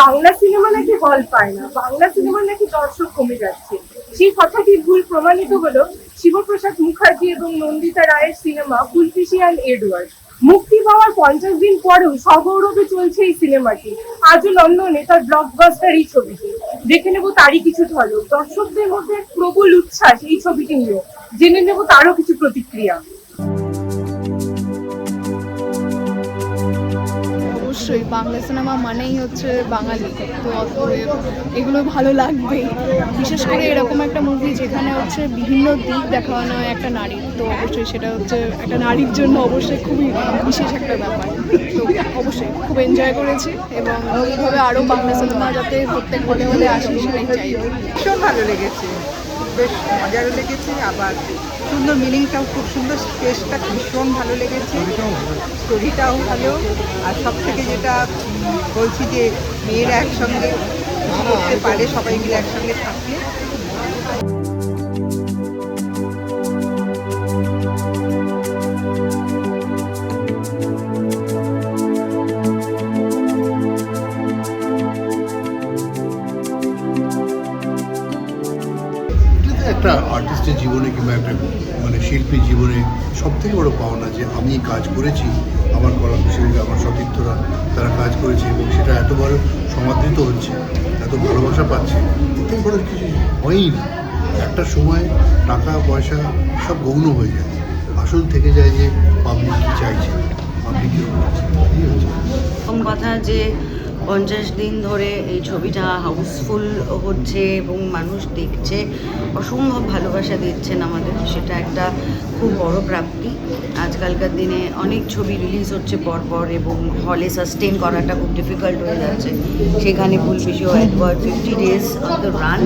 Bangla cinema নাকি হল পায় না, বাংলা সিনেমার নাকি দর্শক কমে যাচ্ছে। সেই কথাটি ভুল প্রমাণিত হলো শিবপ্রসাদ মুখার্জি এবং নন্দিতা রায়ের সিনেমা ফুলফিশি অ্যান্ড এডওয়ার্ড। মুক্তি পাওয়ার 50 দিন পরেও সগৌরবে চলছে এই সিনেমাটি। আজও লন্ডনে তার ব্লকবাস্টার এই ছবিটি। দেখে নেব তারই কিছু ঝলক। দর্শকদের মধ্যে এক প্রবল উচ্ছ্বাস এই ছবিটি নিয়ে। জেনে নেব তারও কিছু প্রতিক্রিয়া। অবশ্যই বাংলা সিনেমা মানেই হচ্ছে বাঙালি, তো অতএব এগুলো ভালো লাগবেই। বিশেষ করে এরকম একটা মুভি যেখানে হচ্ছে বিভিন্ন দিক দেখানো হয় একটা নারীর, তো অবশ্যই সেটা হচ্ছে একটা নারীর জন্য অবশ্যই খুবই বিশেষ একটা ব্যাপার। তো অবশ্যই খুব এনজয় করেছি এবং এইভাবে আরও বাংলা সিনেমা যাতে প্রত্যেক হলে হলে আসি সেটাই চাই। ভীষণ ভালো লেগেছে, বেশ মজারও লেগেছে, আবার সুন্দর মিনিংটাও খুব সুন্দর, স্পেসটা ভীষণ ভালো লেগেছে, স্টোরিটাও ভালো। আর সব থেকে যেটা বলছি যে মেয়েরা একসঙ্গে কিছু করতে পারে, সবাই মিলে একসঙ্গে থাকলে। একটা আর্টিস্টের জীবনে কিংবা একটা মানে শিল্পীর জীবনে সব থেকে বড় পাওনা যে আমি কাজ করেছি, আমার কলাকুশলী আমার সতীর্থরা তারা কাজ করেছে এবং সেটা এত বড় সমাদৃত হচ্ছে, এত ভালোবাসা পাচ্ছে, এতে বড় কিছু হয়ই না। একটা সময় টাকা পয়সা সব গৌণ হয়ে যায়, আসল থেকে যায় যে পাবলিক কী চাইছে, পাবলিক কী হচ্ছে। প্রথম কথা যে 50 দিন ধরে এই ছবিটা হাউসফুল হচ্ছে এবং মানুষ দেখছে, অসম্ভব ভালোবাসা দিচ্ছেন আমাদের, সেটা একটা খুব বড় প্রাপ্তি। আজকালকার দিনে অনেক ছবি রিলিজ হচ্ছে পরপর এবং হলে সাস্টেন করাটা খুব ডিফিকাল্ট হয়ে যাচ্ছে, সেখানে ফুলফিশি ও Edward 50 days of the run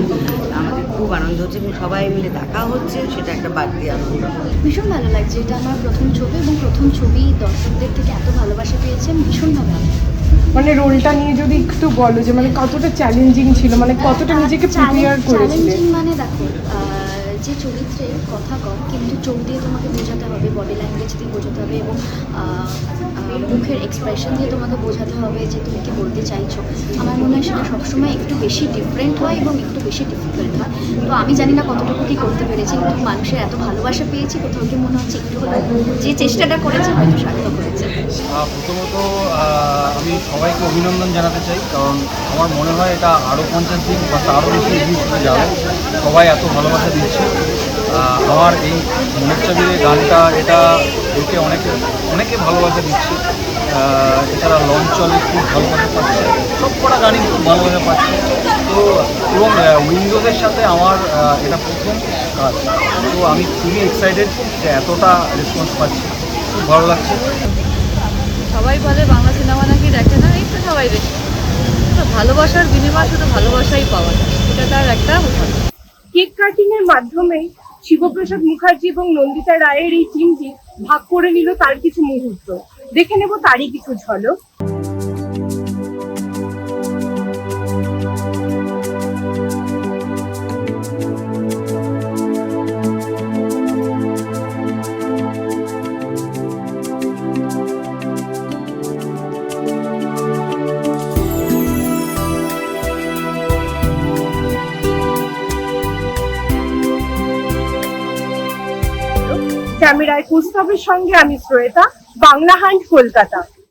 আমাদের খুব আনন্দ হচ্ছে এবং সবাই মিলে দেখা হচ্ছে, সেটা একটা বাড়তি আনন্দ। ভীষণ ভালো লাগছে, এটা আমার প্রথম ছবি এবং প্রথম ছবি দর্শকদের থেকে এত ভালোবাসা পেয়েছে, ভীষণ ভালো লাগছে। মানে রোলটা নিয়ে যদি একটু বলো যে মানে কতটা চ্যালেঞ্জিং ছিল, মানে কতটা নিজেকে প্রিপেয়ার করেছিলে? চ্যালেঞ্জিং মানে দেখো, যে চরিত্রে কথা কম কিন্তু চোখ দিয়ে তোমাকে বোঝাতে হবে, বডি ল্যাঙ্গুয়েজ দিয়ে বোঝাতে হবে এবং মুখের এক্সপ্রেশন দিয়ে তোমাকে বোঝাতে হবে যে তুমি কি বলতে চাইছো। আমার মনে হয় সেটা সবসময় একটু বেশি ডিফারেন্ট হয় এবং একটু বেশি ডিফিকাল্ট হয়। তো আমি জানি না কতটুকু কী করতে পেরেছি, কিন্তু মানুষের এত ভালোবাসা পেয়েছি, কোথাও কি মনে হচ্ছে একটু হলেও যে চেষ্টাটা করেছে হয়তো সার্থক হয়েছে। প্রথমত আমি সবাইকে অভিনন্দন জানাতে চাই, কারণ আমার মনে হয় এটা আরও 50 দিন বা তারও বেশি এগিয়ে চলে যাবে, সবাই এত ভালোবাসা দিচ্ছে। আমার এই মনের চাবির গানটা এটা একে অনেকে ভালোবাসা দিচ্ছে, এছাড়া লঞ্চ চলে খুব ভালোবাসা পাচ্ছে, সব কটা গানই খুব ভালোবাসা পাচ্ছে। তো এবং উইন্ডোজের সাথে আমার এটা প্রথম কাজ, তো আমি খুবই এক্সাইটেড যে এতটা রেসপন্স পাচ্ছি, খুব ভালো লাগছে। সবাই বলে বাংলা সিনেমা নাকি দেখে না, এই তো সবাই দেখে, তো ভালোবাসার বিনিময় শুধু ভালোবাসাই পাওয়া যায়, এটা তার একটা উদাহরণ। কেক কাটিং এর মাধ্যমে শিবপ্রসাদ মুখার্জি এবং নন্দিতা রায়ের এই টিমটি ভাগ করে নিল তার কিছু মুহূর্ত। দেখে নেব তারই কিছু ঝলক। ক্যামেরায় কুস্তবের সঙ্গে আমি শ্রয়েতা, বাংলা হান্ট, কলকাতা।